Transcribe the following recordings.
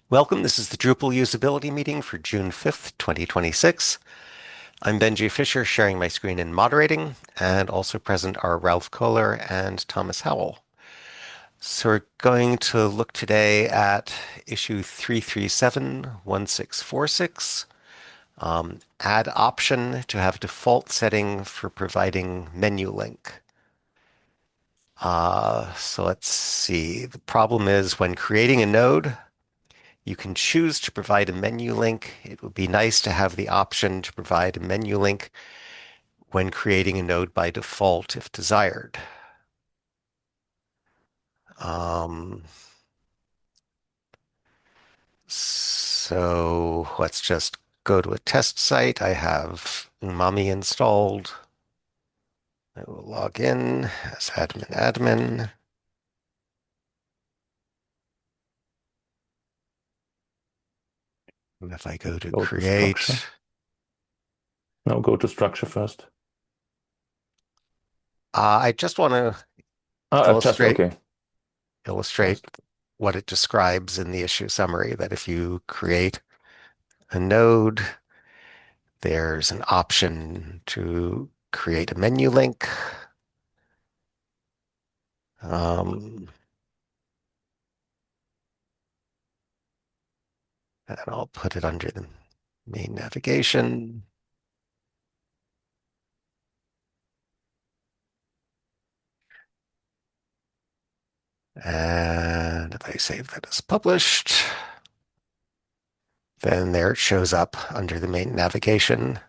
Welcome. This is the Drupal usability meeting for June 5th, 2026. I'm Benji Fisher, sharing my screen and moderating, and also present are Ralph Kohler and Thomas Howell. So we're going to look today at issue 3371646, add option to have default setting for providing menu link. So let's see. The problem is when creating a node, you can choose to provide a menu link. It would be nice to have the option to provide a menu link when creating a node by default if desired. Um, so let's just go to a test site. I have Umami installed. I will log in as admin. And if I go to Go to structure. create, No, go to structure first. I just want to Just illustrate okay. illustrate Just what it describes in the issue summary, that if you create a node, there's an option to create a menu link. Um, and I'll put it under the main navigation. And if I save that as published, then there it shows up under the main navigation.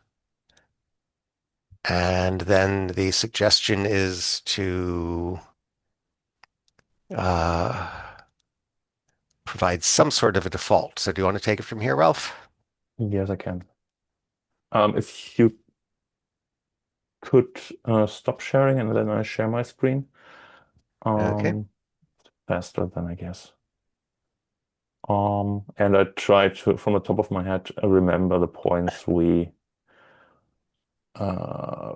And then the suggestion is to uh, provide some sort of a default. So do you want to take it from here, Ralph? yes, I can. If you could stop sharing and then I share my screen. Okay. Um, Faster than I guess. And I try to, from the top of my head, remember the points we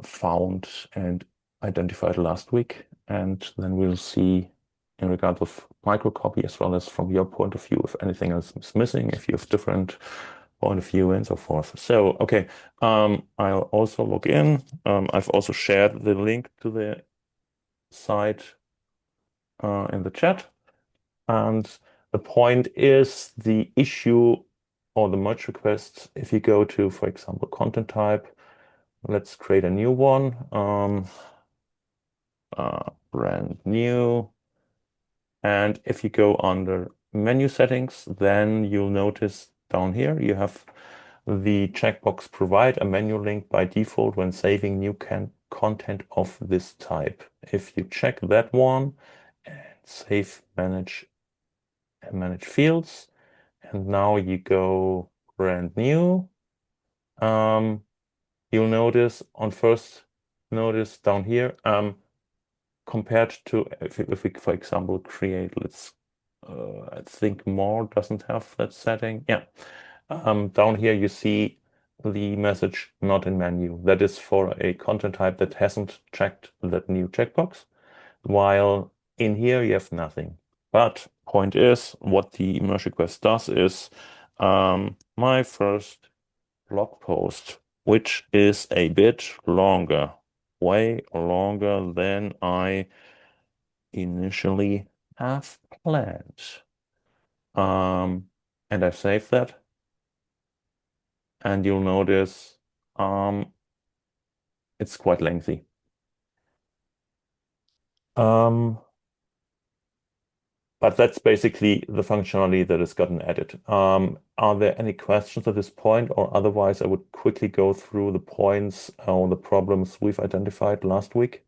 found and identified last week, and then we'll see in regard of microcopy as well as from your point of view if anything else is missing, if you have different point of view and so forth. So, okay, I'll also log in. I've also shared the link to the site in the chat. And the point is the issue or the merge request, if you go to, for example, content type, let's create a new one. Brand new. And if you go under menu settings, then you'll notice down here you have the checkbox provide a menu link by default when saving new content of this type. If you check that one and save manage fields, and now you go brand new, you'll notice on first notice down here, compared to if we, for example, create, I think more doesn't have that setting. Yeah. Down here you see the message not in menu. That is for a content type that hasn't checked that new checkbox, while in here you have nothing. But point is, what the merge request does is my first blog post, which is a bit longer, way longer than I initially have planned. Um, and I've saved that, and you'll notice it's quite lengthy. Um, but that's basically the functionality that has gotten added. Are there any questions at this point, or otherwise I would quickly go through the points or the problems we've identified last week?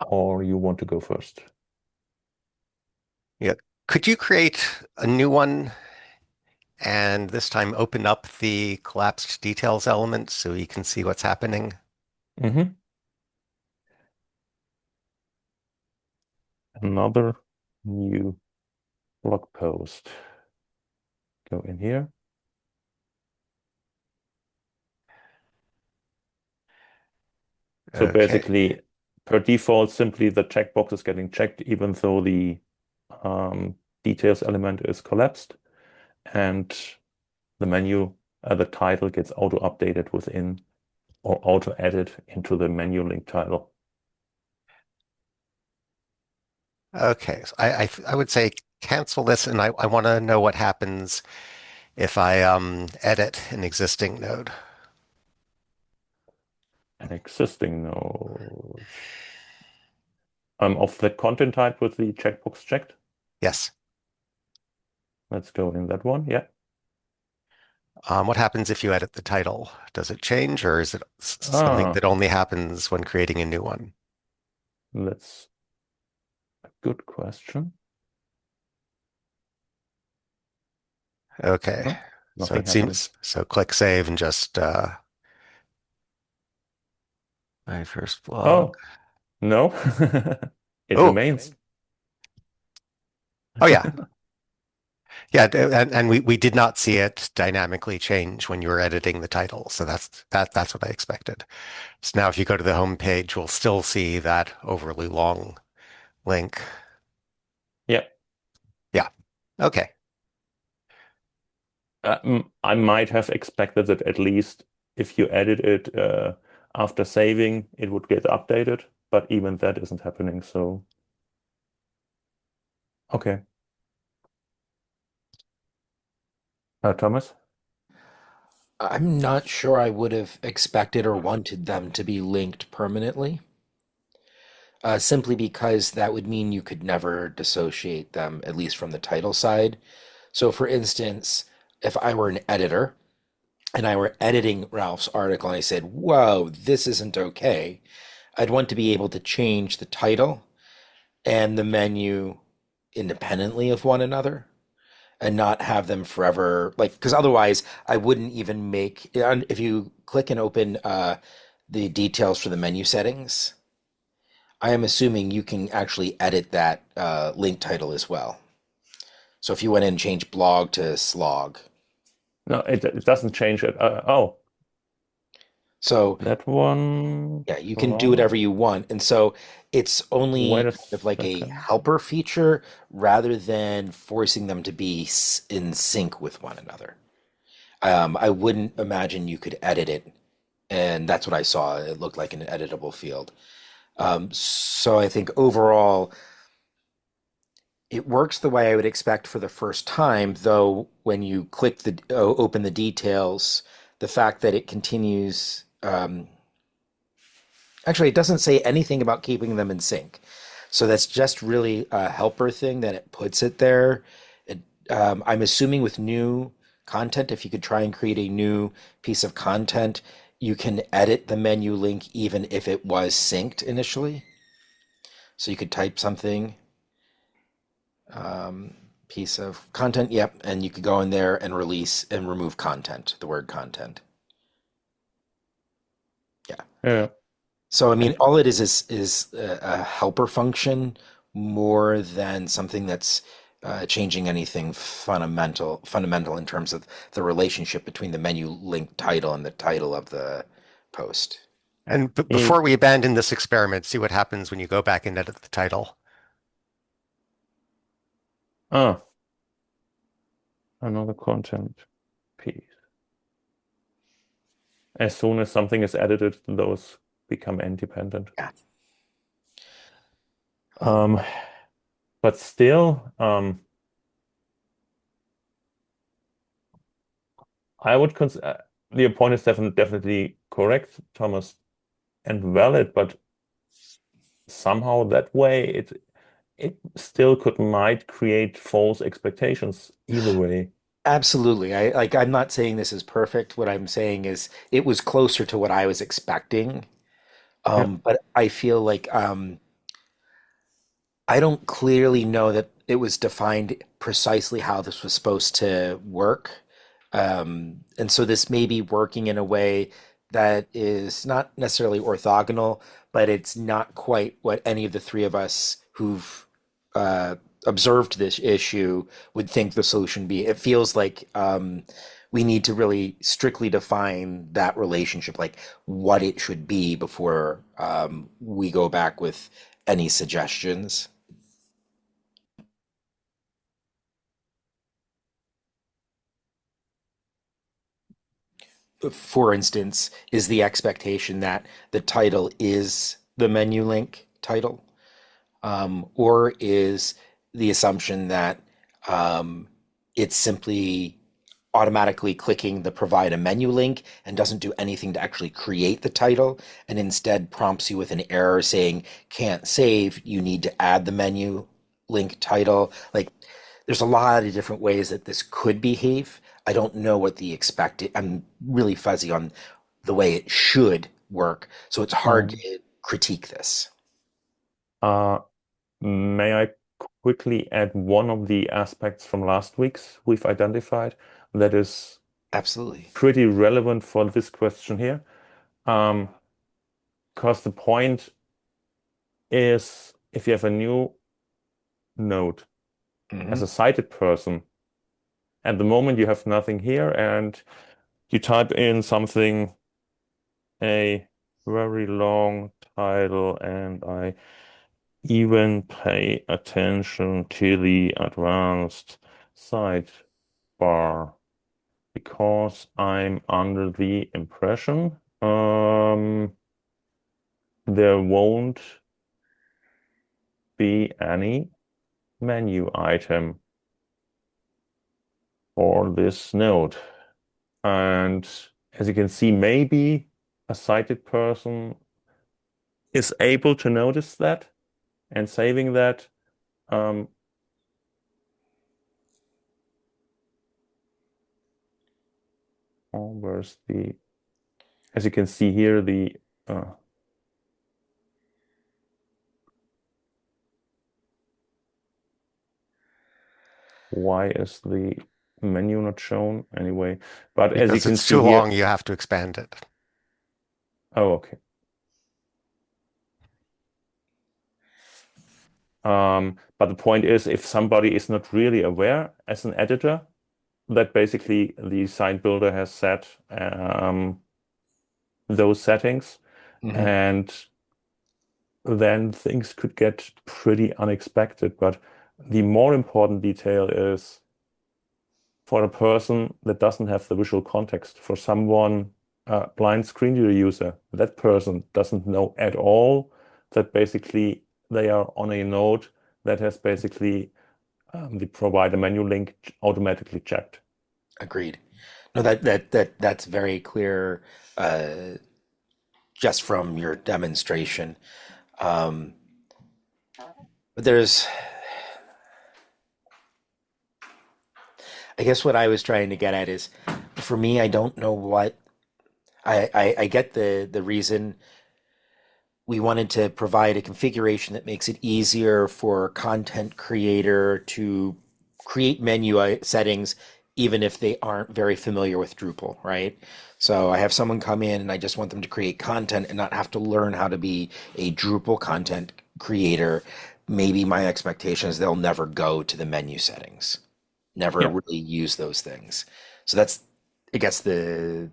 Or you want to go first? Yeah. Could you create a new one and this time open up the collapsed details element so you can see what's happening? Mm-hmm. Another new blog post. Go in here. So Okay. basically, per default, simply the checkbox is getting checked, even though the um, details element is collapsed, and the menu, the title gets auto updated within or auto added into the menu link title. Okay, so I would say cancel this, and I want to know what happens if I edit an existing node. An existing node of that content type with the checkbox checked. Yes. Let's go in that one. Yeah. What happens if you edit the title? Does it change, or is it something Ah, that only happens when creating a new one? that's a good question. Okay, No, so nothing it happens. seems so. Click save and just my first blog. Oh, no. It Oh, remains. oh yeah, yeah, and we did not see it dynamically change when you were editing the title, so that's what I expected. So now if you go to the home page, we'll still see that overly long link. Yeah. Yeah. Okay. I might have expected that at least if you edit it after saving, it would get updated, but even that isn't happening. So, okay. Thomas? I'm not sure I would have expected or wanted them to be linked permanently, simply because that would mean you could never dissociate them, at least from the title side. So, for instance, if I were an editor and I were editing Ralph's article and I said, whoa, this isn't okay, I'd want to be able to change the title and the menu independently of one another and not have them forever, like, because otherwise I wouldn't even make, if you click and open the details for the menu settings, I am assuming you can actually edit that link title as well. So if you went in and changed blog to slog, No, it doesn't change it. Oh, so that one. yeah, you can do Wrong. whatever you want. And so it's Wait only a kind of like a second. helper feature rather than forcing them to be in sync with one another. I wouldn't imagine you could edit it, and that's what I saw. It looked like an editable field. So I think overall, it works the way I would expect for the first time, though when you click open the details, the fact that it continues, actually, it doesn't say anything about keeping them in sync. So that's just really a helper thing that it puts it there. It, I'm assuming with new content, if you could try and create a new piece of content, you can edit the menu link even if it was synced initially. So you could type something, um, piece of content, yep, and you could go in there and release and remove content, the word content. Yeah. Yeah. So I mean, And all it is a helper function more than something that's changing anything fundamental in terms of the relationship between the menu link title and the title of the post. And it, before we abandon this experiment, see what happens when you go back and edit the title. ah, another content piece. As soon as something is edited, those become independent. Yeah. Um, Um, but still, I would consider your point is definitely correct, Thomas, and valid, but somehow that way it still could might create false expectations either way. Absolutely. I'm not saying this is perfect. What I'm saying is it was closer to what I was expecting. Yeah. But I feel like I don't clearly know that it was defined precisely how this was supposed to work. And so this may be working in a way that is not necessarily orthogonal, but it's not quite what any of the three of us who've uh, observed this issue would think the solution be. It feels like we need to really strictly define that relationship, like what it should be before we go back with any suggestions. for instance, is the expectation that the title is the menu link title, or is the assumption that it's simply automatically clicking the provide a menu link and doesn't do anything to actually create the title and instead prompts you with an error saying can't save, you need to add the menu link title. Like there's a lot of different ways that this could behave. I don't know what the expected, I'm really fuzzy on the way it should work, so it's hard Um, to critique this. uh, may I quickly add one of the aspects from last week's we've identified that is Absolutely. pretty relevant for this question here? Um, because the point is if you have a new node as Hmm. a sighted person, at the moment you have nothing here and you type in something, a very long title, and I even pay attention to the advanced sidebar because I'm under the impression there won't be any menu item for this node. And as you can see, maybe a sighted person is able to notice that and saving that. Um, where's the, as you can see here, the uh, why is the menu not shown anyway? But as you Because can it's see too here, long, you have to expand it. oh, okay. But the point is, if somebody is not really aware as an editor that basically the site builder has set those settings, Hmm. and then things could get pretty unexpected. But the more important detail is for a person that doesn't have the visual context, for someone, a blind screen reader user, that person doesn't know at all that basically they are on a node that has basically the provider menu link automatically checked. Agreed. No, that's very clear, uh, just from your demonstration. Um, but there's, I guess what I was trying to get at is, for me, I don't know what I get the reason we wanted to provide a configuration that makes it easier for a content creator to create settings even if they aren't very familiar with Drupal, right? So I have someone come in and I just want them to create content and not have to learn how to be a Drupal content creator. Maybe my expectation is they'll never go to the menu settings, never Yeah. really use those things. So that's, I guess, the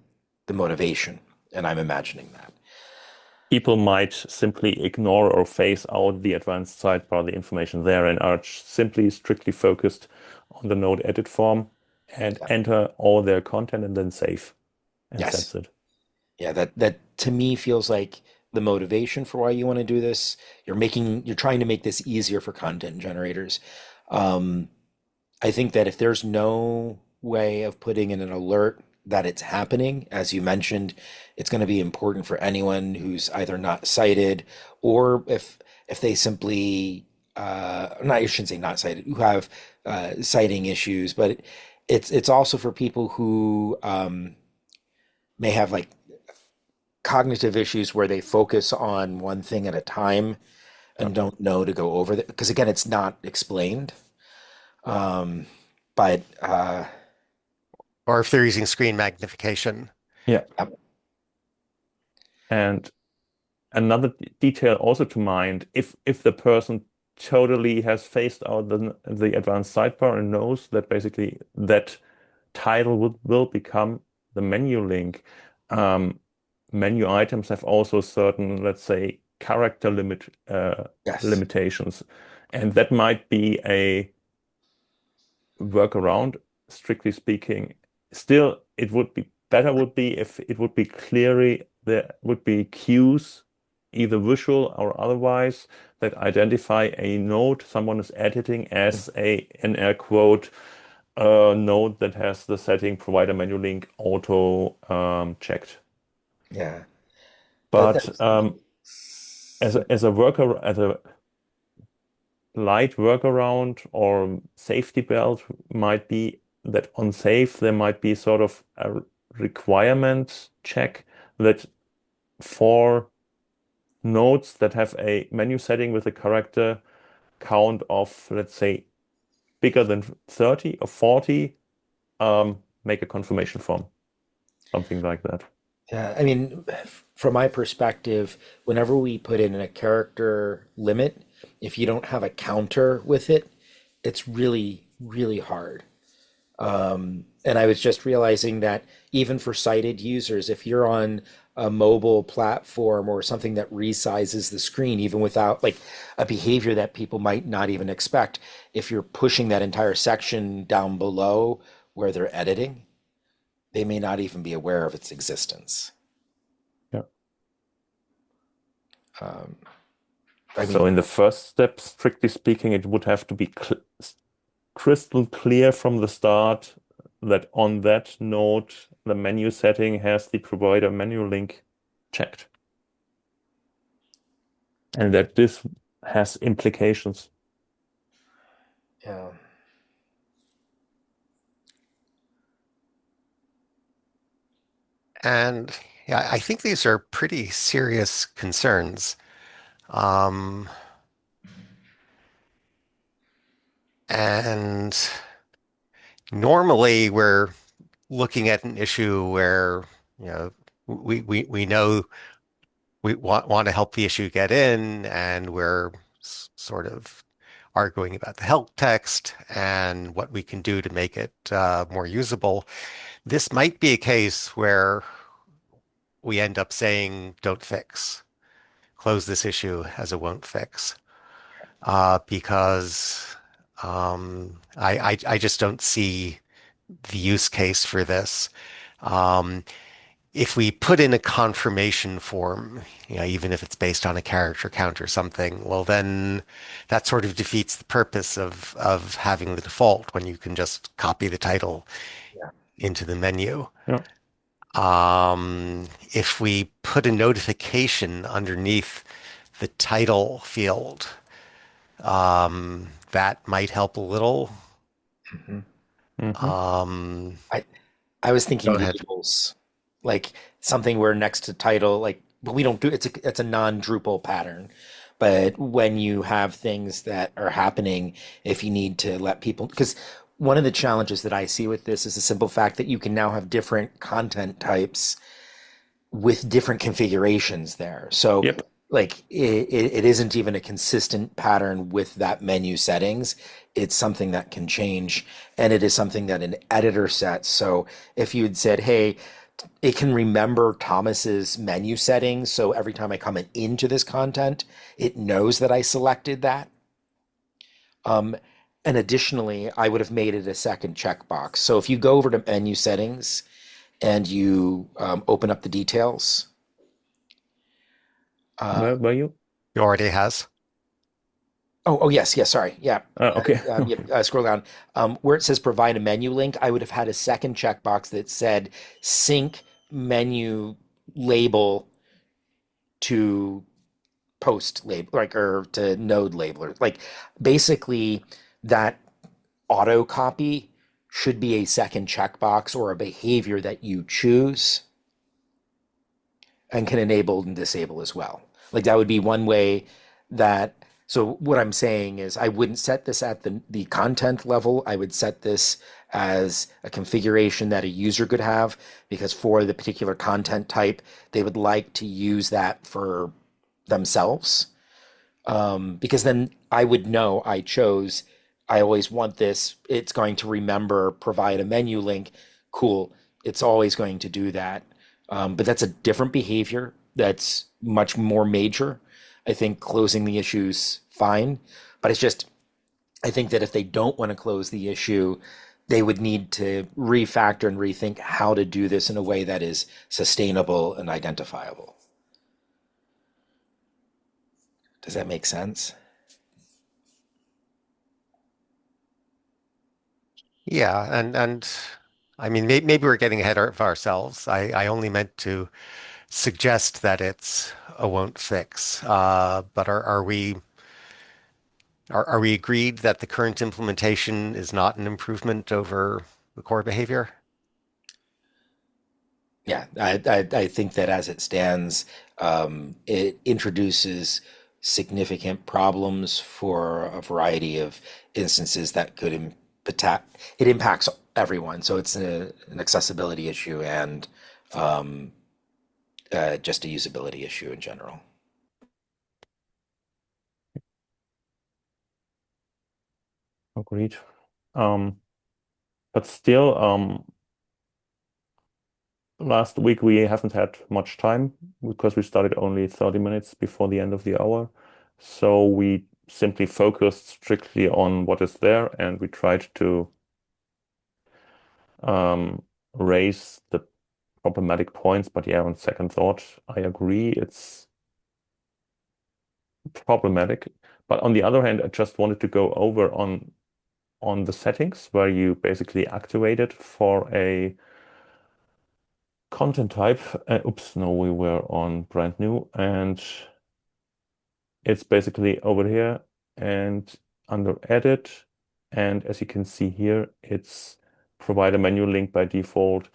motivation, and I'm imagining that. People might simply ignore or phase out the advanced sidebar, the information there, and are simply strictly focused on the node edit form and Yeah. enter all their content and then save. And Yes. that's it. Yeah, that to me feels like the motivation for why you want to do this. You're trying to make this easier for content generators. Um, I think that if there's no way of putting in an alert that it's happening, as you mentioned, it's going to be important for anyone who's either not cited or if they simply not, I shouldn't say not cited, who have citing issues, but it's also for people who may have like cognitive issues where they focus on one thing at a time Yeah. and don't know to go over that because again it's not explained. um but Or if they're using screen magnification. Yeah. yeah, And another detail also to mind, if the person totally has phased out the advanced sidebar and knows that basically that title will become the menu link, um, menu items have also certain, let's say, character yes, limitations. And that might be a workaround, strictly speaking. Still, it would be better would be if it would be clearly, there would be cues, either visual or otherwise, that identify a node someone is editing as a, in air quote, node that has the setting provider menu link auto checked. Yeah. But That's as a worker, as a light workaround or safety belt might be that on save there might be sort of a requirement check that for nodes that have a menu setting with a character count of, let's say, bigger than 30 or 40, make a confirmation form, something like that. Yeah, I mean, from my perspective, whenever we put in a character limit, if you don't have a counter with it, it's really, really hard. And I was just realizing that even for sighted users, if you're on a mobile platform or something that resizes the screen, even without like a behavior that people might not even expect, if you're pushing that entire section down below where they're editing, they may not even be aware of its existence. Yeah. Um, I So mean, in the first step, strictly speaking, it would have to be crystal clear from the start that on that node, the menu setting has the provider menu link checked, and that this has implications. yeah. And yeah, I think these are pretty serious concerns. Um, and normally we're looking at an issue where, you know, we know we want to help the issue get in, and we're sort of arguing about the help text and what we can do to make it more usable. This might be a case where we end up saying, don't fix, close this issue as a won't fix, because I just don't see the use case for this. Um, if we put in a confirmation form, you know, even if it's based on a character count or something, well, then that sort of defeats the purpose of having the default when you can just copy the title Yeah. into the menu. Yeah. If we put a notification underneath the title field, that might help a little. Mhm. Hmm. Um, I I was Go thinking ahead. labels, like something where next to title, like, but we don't do it's a non-Drupal pattern. But when you have things that are happening, if you need to let people, because one of the challenges that I see with this is the simple fact that you can now have different content types with different configurations there. So Yep. like it isn't even a consistent pattern with that menu settings. It's something that can change, and it is something that an editor sets. So if you had said, hey, it can remember Thomas's menu settings, so every time I come into this content, it knows that I selected that. Um, and additionally, I would have made it a second checkbox. So if you go over to menu settings and you open up the details, uh, Where you? He already has. oh, yes, yes, sorry. Yeah. Okay. Yep, scroll down. Where it says provide a menu link, I would have had a second checkbox that said sync menu label to post label, like, or to node labeler. Like, basically, that auto copy should be a second checkbox or a behavior that you choose and can enable and disable as well. Like that would be one way that, so what I'm saying is I wouldn't set this at the content level. I would set this as a configuration that a user could have, because for the particular content type, they would like to use that for themselves. Because then I would know I chose, I always want this. It's going to remember, provide a menu link. Cool. It's always going to do that. But that's a different behavior that's much more major. I think closing the issue's fine, but it's just, I think that if they don't want to close the issue, they would need to refactor and rethink how to do this in a way that is sustainable and identifiable. Does that make sense? Yeah, and I mean, maybe we're getting ahead of ourselves. I only meant to suggest that it's a won't fix. But are we agreed that the current implementation is not an improvement over the core behavior? Yeah, I think that as it stands, it introduces significant problems for a variety of instances that could impact, it impacts everyone. So it's an accessibility issue and um, just a usability issue in general. Agreed. Um, but still, last week we haven't had much time because we started only 30 minutes before the end of the hour. So we simply focused strictly on what is there and we tried to um, raise the problematic points. But yeah, on second thought, I agree it's problematic. But on the other hand, I just wanted to go over on the settings where you basically activate it for a content type. Oops, no, we were on brand new, and it's basically over here and under edit. And as you can see here, it's provide a menu link by default.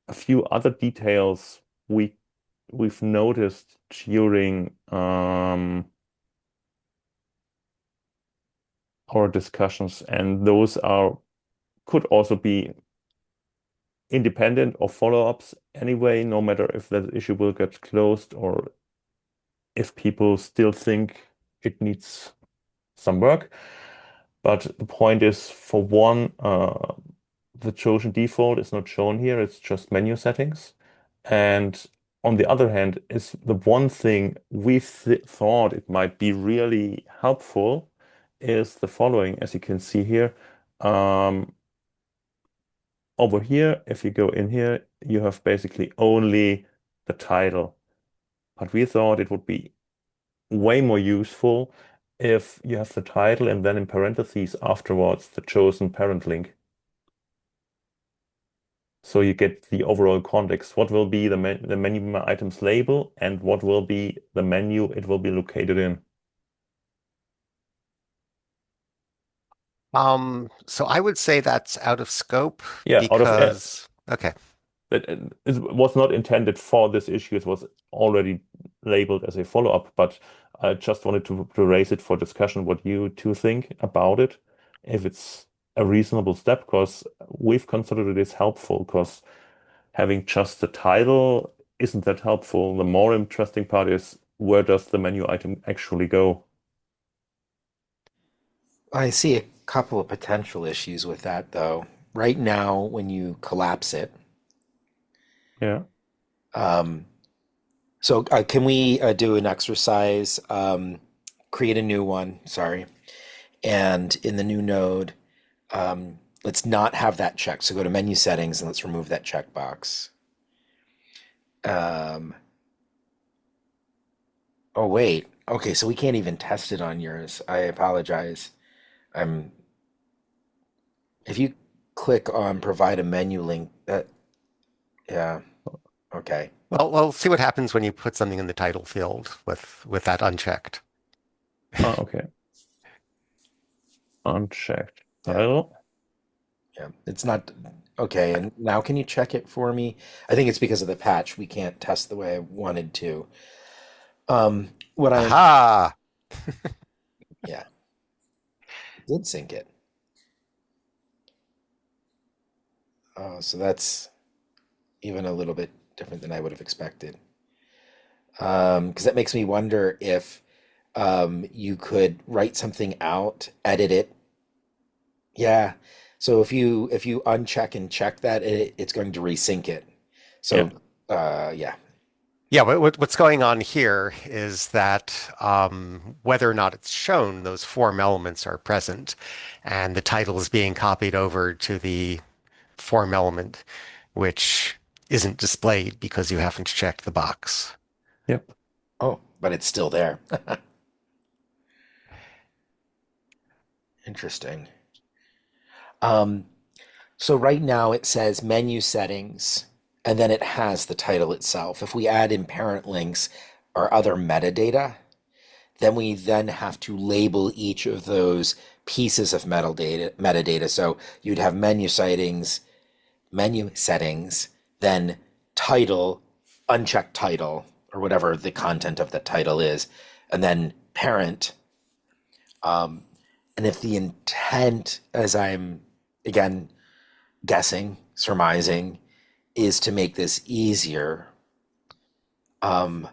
A few other details we've noticed during our discussions, and those are could also be independent of follow-ups anyway, no matter if that issue will get closed or if people still think it needs some work. But the point is, for one, the chosen default is not shown here, it's just menu settings. And on the other hand, is the one thing we th thought it might be really helpful is the following, as you can see here. Um, Over here, if you go in here, you have basically only the title. But we thought it would be way more useful if you have the title and then in parentheses afterwards the chosen parent link. So you get the overall context. What will be the menu items label and what will be the menu it will be located in. So I would say that's out of scope Yeah, out of because, okay. it was not intended for this issue. It was already labeled as a follow-up, but I just wanted to raise it for discussion what you two think about it, if it's a reasonable step, because we've considered it is helpful, because having just the title isn't that helpful. The more interesting part is where does the menu item actually go? I see a couple of potential issues with that, though. Right now, when you collapse it, Yeah. um, so can we do an exercise? Create a new one, sorry. And in the new node, let's not have that checked. So go to menu settings and let's remove that checkbox. Um, oh, wait. Okay, so we can't even test it on yours. I apologize. I'm, if you click on provide a menu link, yeah, okay. Well, we'll see what happens when you put something in the title field with that unchecked. Okay. Unchecked Yeah, title. yeah. It's not, okay. And now can you check it for me? I think it's because of the patch. We can't test the way I wanted to. What I'm, Aha! yeah, did sync it. So that's even a little bit different than I would have expected. Because that makes me wonder if you could write something out, edit it. Yeah. So if you uncheck and check that, it's going to resync it. Yeah. So yeah. Yeah, what's going on here is that whether or not it's shown, those form elements are present, and the title is being copied over to the form element, which isn't displayed because you haven't checked the box. Yep. Oh, but it's still there. Interesting. Um, so right now it says menu settings, and then it has the title itself. If we add in parent links or other metadata, then we then have to label each of those pieces of metadata. So you'd have menu settings, then title, unchecked title, or whatever the content of the title is, and then parent. Um, and if the intent, as I'm again guessing, surmising, is to make this easier, um,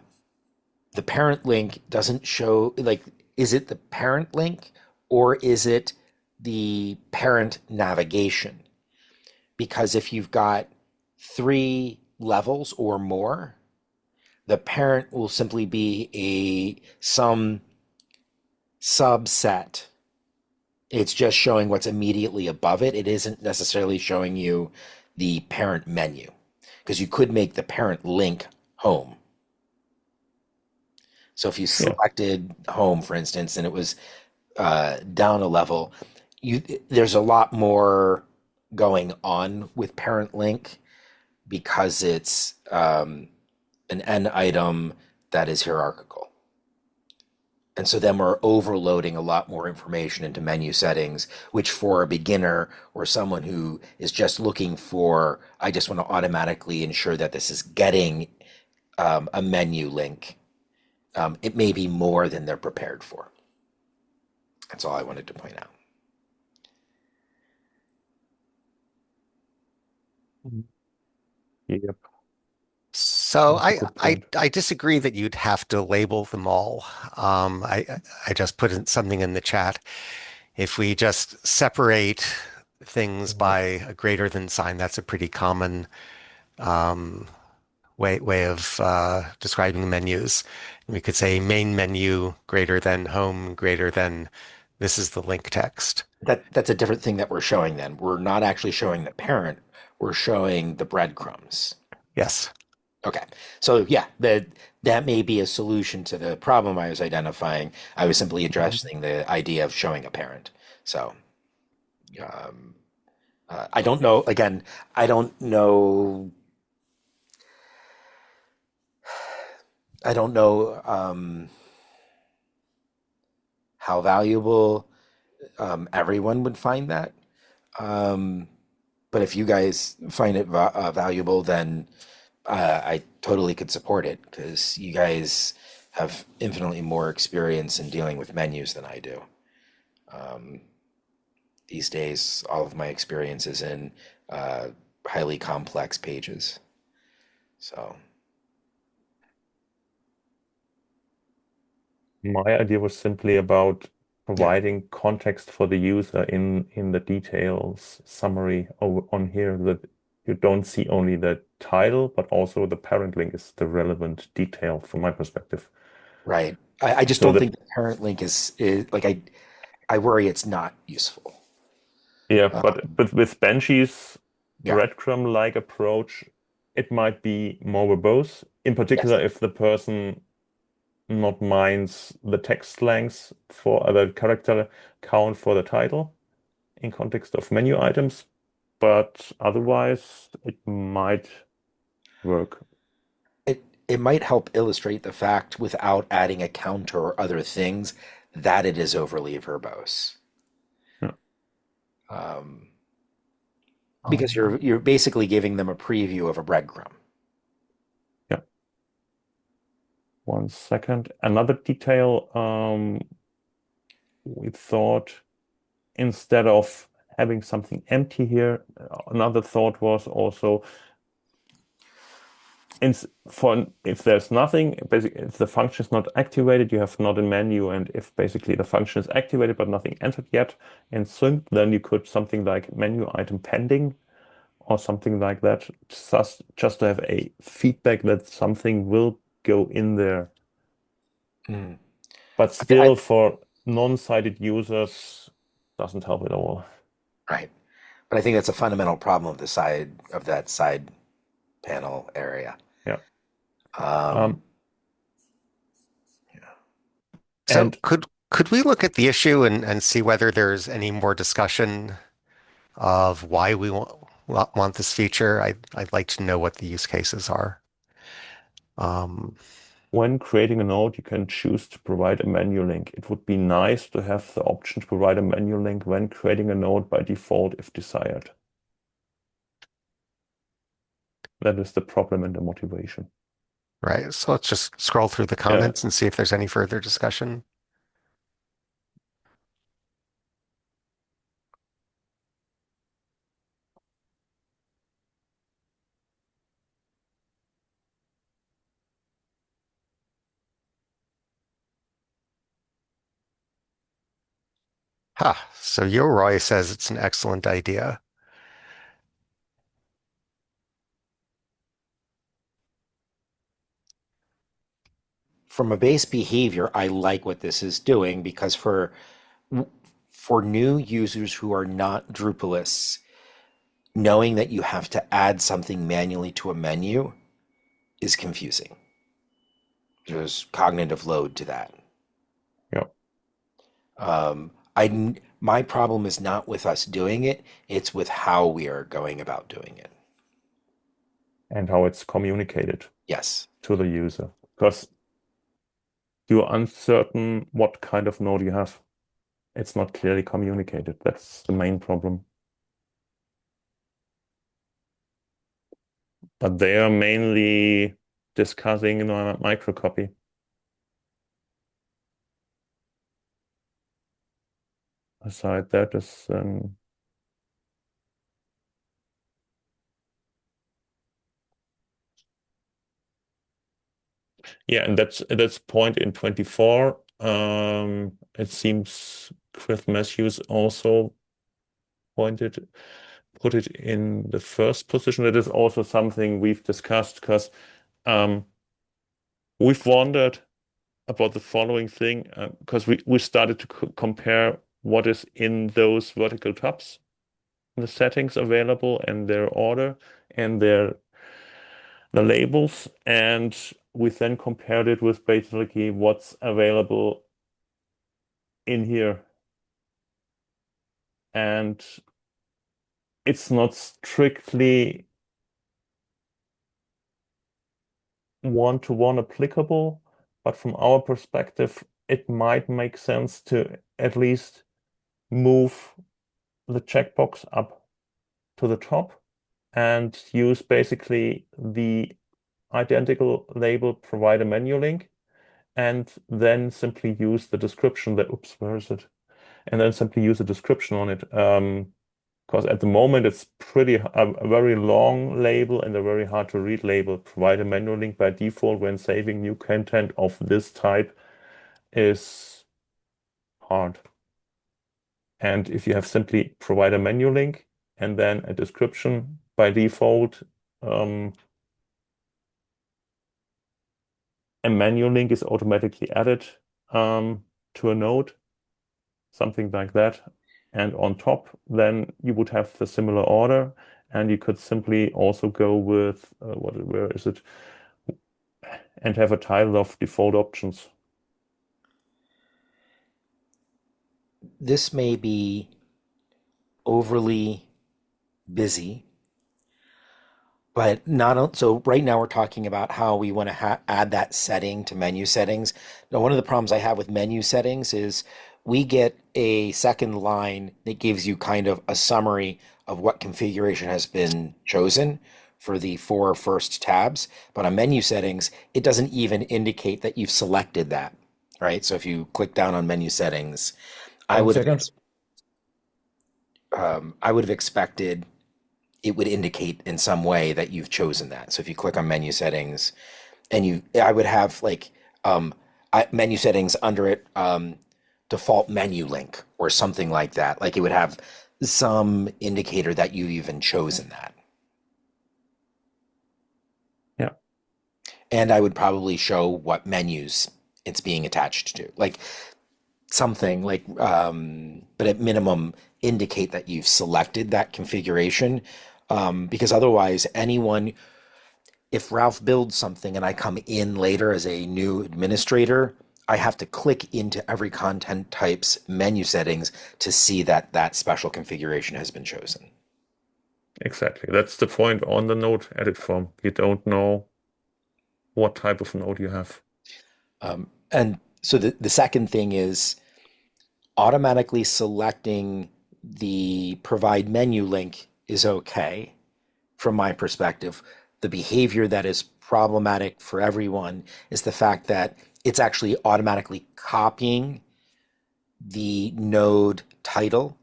the parent link doesn't show, like, is it the parent link or is it the parent navigation? Because if you've got three levels or more, the parent will simply be some subset. It's just showing what's immediately above it. It isn't necessarily showing you the parent menu because you could make the parent link home. So if you Yeah. selected home, for instance, and it was down a level, there's a lot more going on with parent link because it's an n item that is hierarchical. And so then we're overloading a lot more information into menu settings, which for a beginner or someone who is just looking for, I just want to automatically ensure that this is getting a menu link, it may be more than they're prepared for. That's all I wanted to point out. Yep. So That's a good point. I disagree that you'd have to label them all. I just put something in the chat. If we just separate things Mhm. by a greater than sign, that's a pretty common um, way of describing menus. We could say main menu greater than home greater than this is the link text. That's a different thing that we're showing then. We're not actually showing the parent, we're showing the breadcrumbs. Yes. Okay. So yeah, that may be a solution to the problem I was identifying. I was simply addressing the idea of showing a parent. So um, I don't know. Again, I don't know. I don't know how valuable everyone would find that. Um, but if you guys find it valuable, then I totally could support it because you guys have infinitely more experience in dealing with menus than I do. Um, these days, all of my experience is in uh, highly complex pages. So, My idea was simply about yeah, providing context for the user in the details summary on here that you don't see only the title, but also the parent link is the relevant detail from my perspective. right. I just So don't that think the parent link is like I worry it's not useful. yeah, Uh, but with Banshee's yeah. breadcrumb-like approach, it might be more verbose. In Yes. particular, if the person not minds the text length for the character count for the title in context of menu items, but otherwise it might work. It might help illustrate the fact without adding a counter or other things that it is overly verbose. Yeah. Um, because you're basically giving them a preview of a breadcrumb. Yeah. 1 second. Another detail we thought instead of having something empty here, another thought was also if there's nothing, basically if the function is not activated, you have not a menu, and if basically the function is activated but nothing entered yet in sync, then you could something like menu item pending or something like that, just to have a feedback that something will go in there. Mm. But I, still, for non-sighted users, doesn't help at all. right. But I think that's a fundamental problem of that side panel area. Yeah. Um, yeah. So And could we look at the issue and see whether there's any more discussion of why we want this feature? I'd like to know what the use cases are. Um, when creating a node, you can choose to provide a menu link. It would be nice to have the option to provide a menu link when creating a node by default if desired. That is the problem and the motivation. right. So let's just scroll through the Yeah. comments and see if there's any further discussion. So Yoroi says it's an excellent idea. From a base behavior, I like what this is doing because for new users who are not Drupalists, knowing that you have to add something manually to a menu is confusing. There's cognitive load to that. Yeah. My problem is not with us doing it, it's with how we are going about doing it. And how it's communicated Yes. to the user. Because you're uncertain what kind of node you have. It's not clearly communicated. That's the main problem. But they are mainly discussing microcopy. Aside that is yeah, and that's point in 24. It seems Chris Matthews also put it in the first position. That is also something we've discussed because we've wondered about the following thing because we started to compare what is in those vertical tabs, the settings available and their order and the labels, and we then compared it with basically what's available in here. And it's not strictly one-to-one applicable, but from our perspective, it might make sense to at least move the checkbox up to the top and use basically the identical label, provide a menu link, and then simply use the description that, oops, where is it? And then simply use a description on it. Because at the moment it's a very long label and a very hard to read label. Provide a menu link by default when saving new content of this type is hard. And if you have simply provide a menu link and then a description by default, a menu link is automatically added to a node, something like that. And on top, then you would have the similar order, and you could simply also go with where is it? And have a title of default options. This may be overly busy, but not so right now we're talking about how we want to add that setting to menu settings. Now, one of the problems I have with menu settings is we get a second line that gives you kind of a summary of what configuration has been chosen for the four first tabs. But on menu settings, it doesn't even indicate that you've selected that, right? So if you click down on menu settings, I One would have second. I would have expected it would indicate in some way that you've chosen that. So if you click on menu settings and I would have like menu settings under it, default menu link or something like that. Like it would have some indicator that you've even chosen that. Yeah. And I would probably show what menus it's being attached to. Like something like, but at minimum, indicate that you've selected that configuration. Because otherwise, anyone, if Ralph builds something and I come in later as a new administrator, I have to click into every content type's menu settings to see that that special configuration has been chosen. Exactly. That's the point on the node edit form. You don't know what type of node you have. And so the second thing is automatically selecting the provide menu link is okay from my perspective. The behavior that is problematic for everyone is the fact that it's actually automatically copying the node title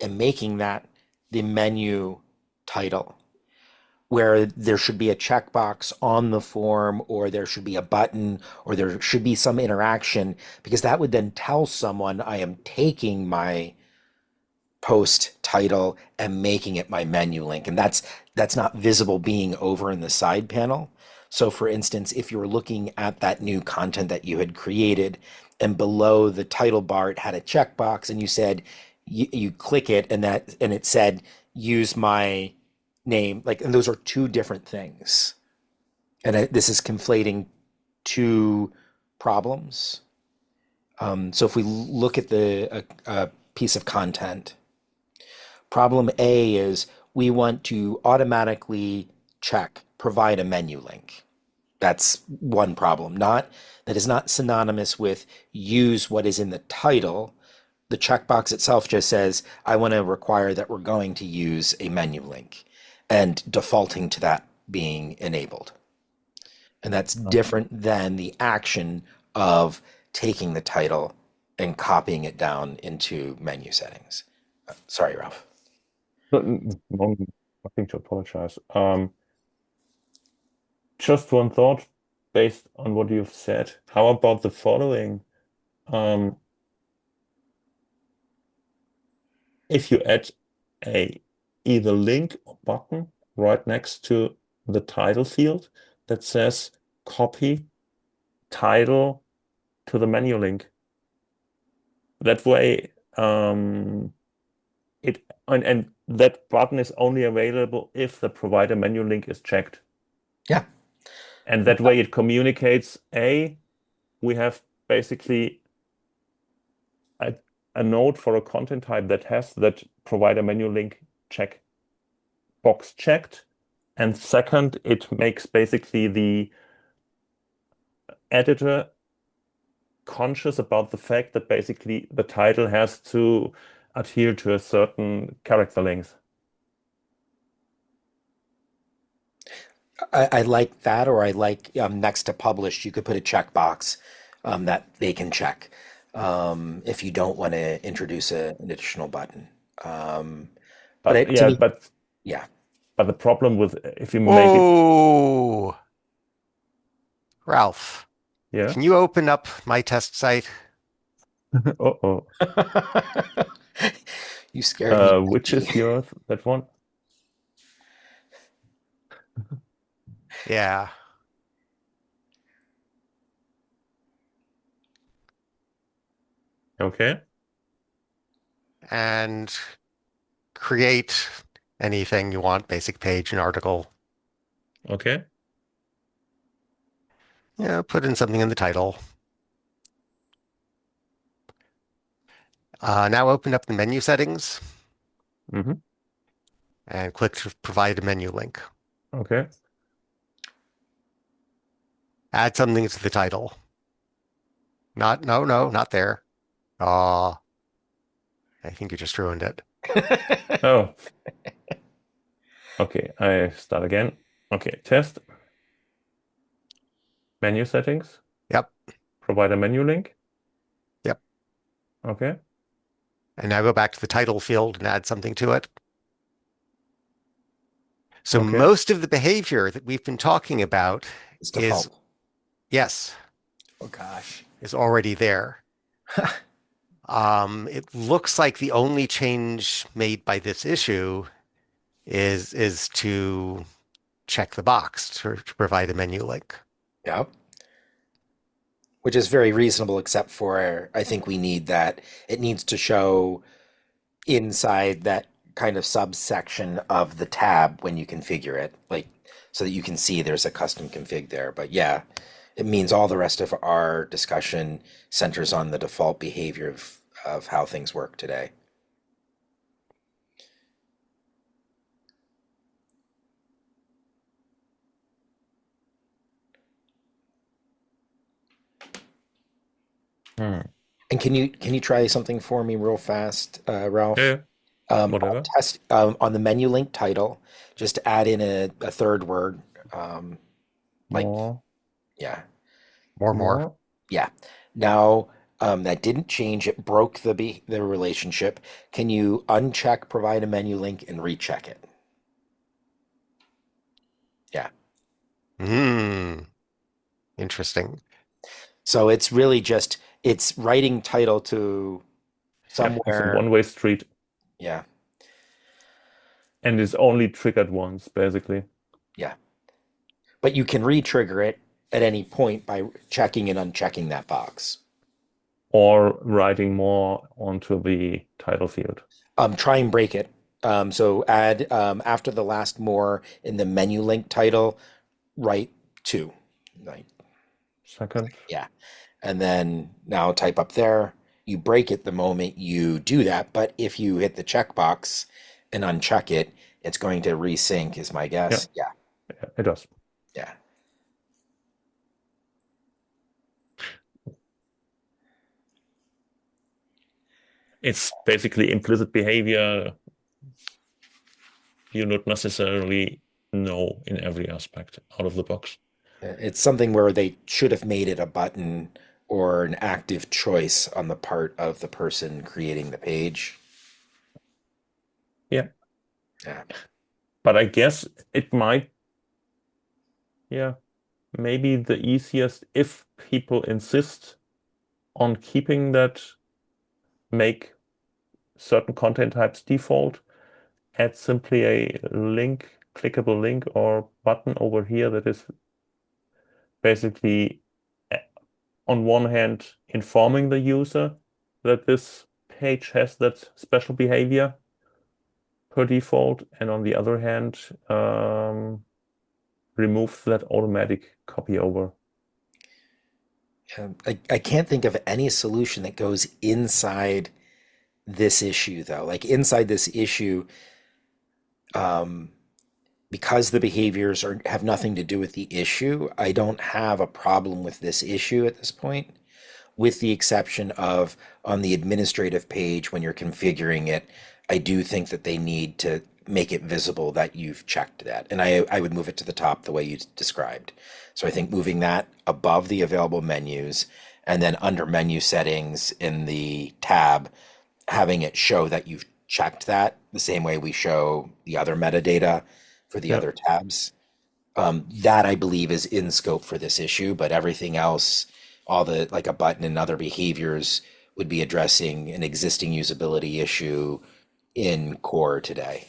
and making that the menu title, where there should be a checkbox on the form, or there should be a button, or there should be some interaction, because that would then tell someone I am taking my post title and making it my menu link. And that's not visible being over in the side panel. So for instance, if you were looking at that new content that you had created and below the title bar it had a checkbox and you said you click it and it said use my name, like, and those are two different things. And this is conflating two problems. So if we look at a piece of content, problem A is we want to automatically check provide a menu link. That's one problem. Not that is not synonymous with use what is in the title. The checkbox itself just says, I want to require that we're going to use a menu link and defaulting to that being enabled. And that's Okay. different than the action of taking the title and copying it down into menu settings. Sorry, Ralph. No, nothing to apologize. Just one thought based on what you've said. How about the following? Um, if you add a either link or button right next to the title field that says copy title to the menu link. That way, and that button is only available if the provider menu link is checked. Yeah. And that way it communicates, we have basically a, a node for a content type that has that provider menu link check box checked. And second, it makes basically the editor conscious about the fact that basically the title has to adhere to a certain character length. I like that, or I like next to published, you could put a checkbox that they can check if you don't want to introduce an additional button. But But to yeah, me, yeah. but the problem with if you make it, Whoa, Ralph, yeah. can you open up my test site? Uh-oh. You scared me, Which Benji. is yours? That one? Yeah, Okay. and create anything you want, basic page, an article. Okay. Yeah, put in something in the title. Now open up the menu settings Hmm. and click to provide a menu link. Okay. Add something to the title. No, not there. Ah, I think you just ruined it. Oh, okay. I start again. Okay. Test menu settings. Yep, Provide a menu link. yep. Okay. And now go back to the title field and add something to it. So Okay. most of the behavior that we've been talking about It's is, default. yes, Oh gosh. is already there. It looks like the only change made by this issue is to check the box to provide a menu link. Yeah. Which is very reasonable, except for I think we need that. It needs to show inside that kind of subsection of the tab when you configure it, like so that you can see there's a custom config there. But yeah, it means all the rest of our discussion centers on the default behavior of how things work today. Hmm. And can you try something for me real fast, Ralph? Yeah, whatever. Test on the menu link title, just add in a third word, um, like More, yeah, More. more. yeah. Now that didn't change. It broke the relationship. Can you uncheck provide a menu link and recheck it? Yeah. Hmm. Interesting. So it's really just it's writing title to Yeah, it's a somewhere. one-way street, Yeah. and it's only triggered once, basically. Yeah. But you can re-trigger it at any point by checking and unchecking that box. Or writing more onto the title field. Try and break it. So add after the last more in the menu link title, write two. Like, Second. yeah. And then now type up there. You break it the moment you do that. But if you hit the checkbox and uncheck it, it's going to resync, is my Yeah, guess. Yeah. yeah, it does. Yeah. It's basically implicit behavior you not necessarily know in every aspect out of the box. It's something where they should have made it a button or an active choice on the part of the person creating the page. Yeah, Yeah. but I guess it might, yeah, maybe the easiest if people insist on keeping that, make certain content types default, add simply a link, clickable link or button over here that is basically on one hand informing the user that this page has that special behavior per default, and on the other hand, remove that automatic copy over. I can't think of any solution that goes inside this issue, though. Like inside this issue, um, because the behaviors have nothing to do with the issue, I don't have a problem with this issue at this point, with the exception of on the administrative page when you're configuring it, I do think that they need to make it visible that you've checked that. And I would move it to the top the way you described. So I think moving that above the available menus and then under menu settings in the tab, having it show that you've checked that the same way we show the other metadata for the Yeah. other tabs. That I believe is in scope for this issue, but everything else, all the like a button and other behaviors would be addressing an existing usability issue in core today.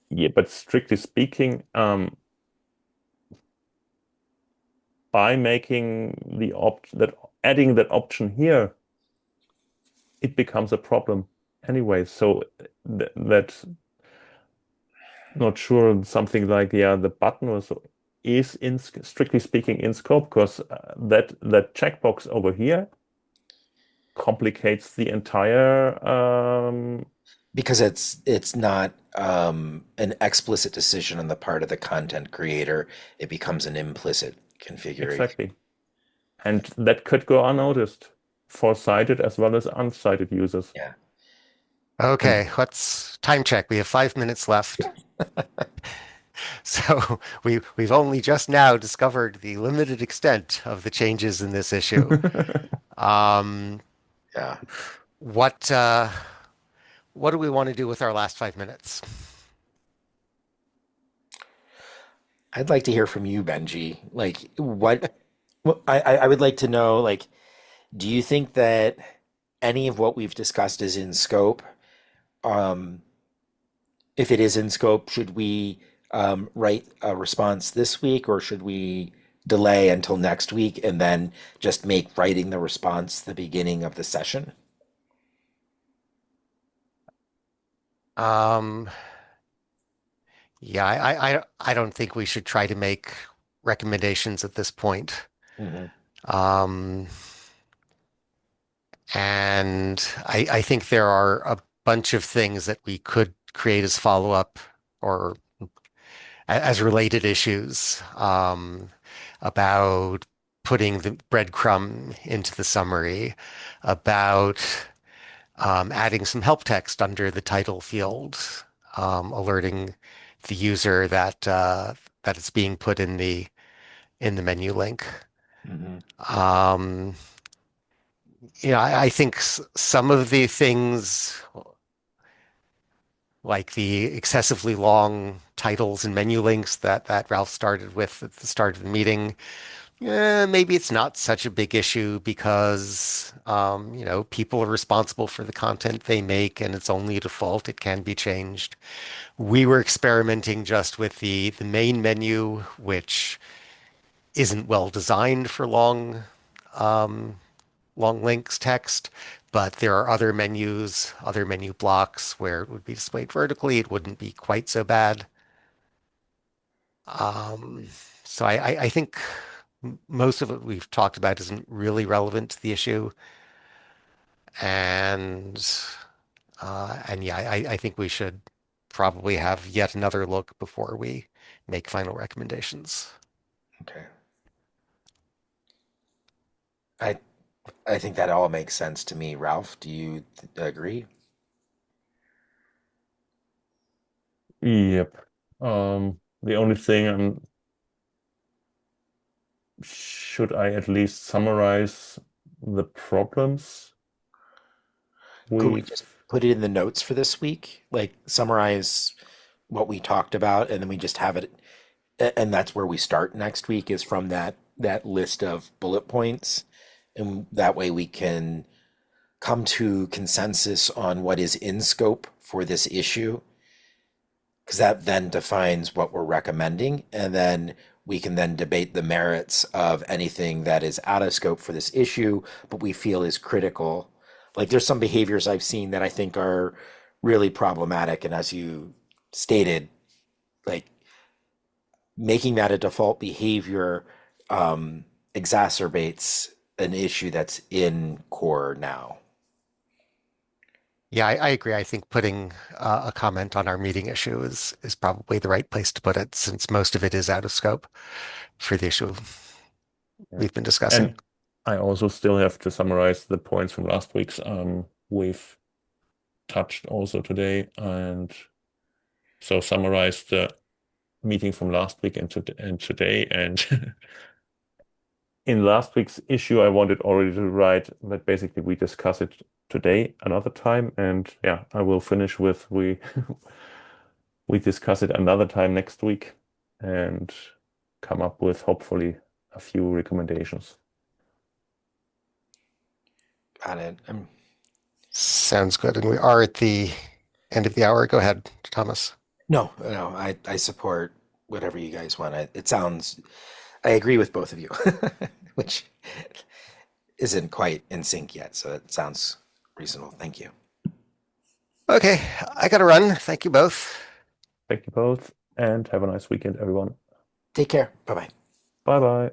Yeah, but strictly speaking, by making the adding that option here, it becomes a problem anyway. So that not sure something like the button is in strictly speaking in scope, because that checkbox over here complicates the entire Because it's not an explicit decision on the part of the content creator. It becomes an implicit configuration. exactly, and that could go unnoticed for sighted as well as unsighted users. Yeah. And Okay, let's time check. We have 5 minutes left. So we've only just now discovered the limited extent of the changes in this issue. Um, yeah, what what do we want to do with our last 5 minutes? I'd like to hear from you, Benji. Like I would like to know, like, do you think that any of what we've discussed is in scope? Um, if it is in scope, should we write a response this week, or should we delay until next week and then just make writing the response the beginning of the session? Um, yeah, I don't think we should try to make recommendations at this point. Hmm. Um, and I think there are a bunch of things that we could create as follow-up or as related issues about putting the breadcrumb into the summary, about adding some help text under the title field, alerting the user that it's being put in the menu link. Hmm. Um, I think some of the things like the excessively long titles and menu links that Ralph started with at the start of the meeting. Maybe it's not such a big issue because, people are responsible for the content they make and it's only a default. It can be changed. We were experimenting just with the main menu, which isn't well designed for long links text, but there are other menus, other menu blocks where it would be displayed vertically. It wouldn't be quite so bad. Um, so I think most of what we've talked about isn't really relevant to the issue. And and yeah, I think we should probably have yet another look before we make final recommendations. Okay. I I think that all makes sense to me. Ralph, do you agree? Yep. The only thing should I at least summarize the problems Could we just we've put it in the notes for this week? Like summarize what we talked about, and then we just have it, and that's where we start next week is from that list of bullet points, and that way we can come to consensus on what is in scope for this issue, because that then defines what we're recommending, and then we can then debate the merits of anything that is out of scope for this issue, but we feel is critical. Like there's some behaviors I've seen that I think are really problematic, and as you stated, like making that a default behavior um, exacerbates an issue that's in core now. Yeah, I agree. I think putting a comment on our meeting issue is probably the right place to put it, since most of it is out of scope for the issue Yeah. we've been discussing. And I also still have to summarize the points from last week's we've touched also today, and so summarize the meeting from last week and today. And in last week's issue, I wanted already to write that basically we discuss it today another time, and yeah, I will finish with we we discuss it another time next week and come up with hopefully a few recommendations. Got it. Sounds good. And we are at the end of the hour. Go ahead, Thomas. No, no, I support whatever you guys want. It sounds, I agree with both of you, which isn't quite in sync yet, so it sounds reasonable. Thank you. Okay, I gotta run. Thank you both. Thank you both, and have a nice weekend, everyone. Take care. Bye bye. Bye bye.